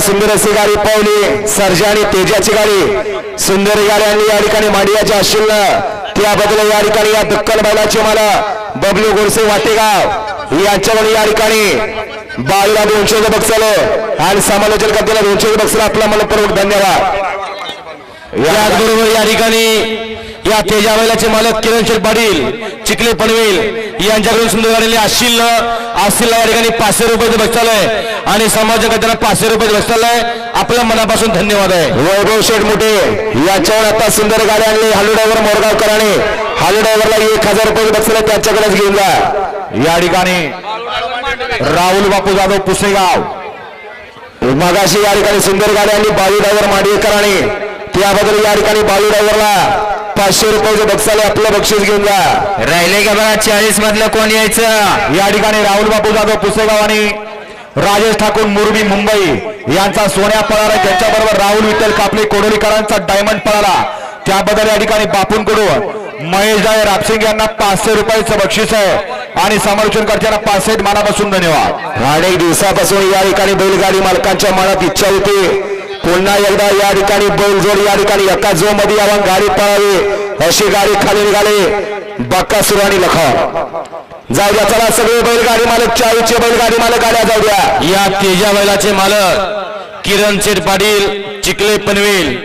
सुंदर अशी गाडी पावली सर्जा आणि तेजाची गाडी सुंदर गाड्यांनी या ठिकाणी माडियाच्या आशीलनं त्याबद्दल या ठिकाणी या दक्कल बैलाचे मला बबलू गोडसे वाटेगाव यांच्याकडे या ठिकाणी बाळूला 200 बक्षाल आणि समालोचन करताना 200 बक्षाल आपला मनपूर्वक धन्यवाद। याचबरोबर या ठिकाणी या तेजा बैलाचे मालक किरण शेठ पाटील चिखले पनवेल यांच्याकडून सुंदर गाडीले आशीलला या ठिकाणी 500 रुपये बक्षाल आहे आणि समालोचन करताना 500 रुपये बक्षाल आहे। आपल्या मनापासून धन्यवाद आहे। वैभव शेठ मोठे याच्यावर आता सुंदर गाडी आणली हालू ड्रायव्हर मोरगावकरांनी हालू ड्रायव्हरला 1000 रुपये बक्षाल त्याच्याकडेच घेऊन जा। या ठिकाणी राहुल बापू जाधव पुसेगाव मगाशी या ठिकाणी सुंदर गाडी आणली बाळू ड्रायव्हर माडियकरांनी त्याबद्दल या ठिकाणी बाळू ड्रायव्हरला 500 रुपये बक्षाल आपलं बक्षीस घेऊन जा। राहिले का बघा 40 मधलं कोण यायचं। या ठिकाणी राहुल बापू जाधव पुसेगाव आणि राजेश ठाकूर मुरबी मुंबई यांचा सोन्या पळाला त्यांच्याबरोबर राहुल विठ्ठल कापले कोडोलीकरांचा डायमंड पळाला त्याबद्दल या ठिकाणी बापूंकडून महेश जाय रापसिंग यांना 500 रुपयाचं बक्षीस आहे आणि समालोचन करताना 500 मनापासून धन्यवाद। अनेक दिवसापासून या ठिकाणी बैलगाडी मालकांच्या मनात इच्छा होती पुन्हा एकदा या ठिकाणी बैलजोड या ठिकाणी एका जो मध्ये यावं गाडी पळावी अशी गाडी खाली निघाली बक्कासूर आणि लखन जाऊ द्या। चला सगळे बैलगाडी मालक 40चे बैलगाडी मालक आल्या जाऊ द्या। या तेजा बैलाचे मालक किरण शेठ पाटील चिखले पनवेल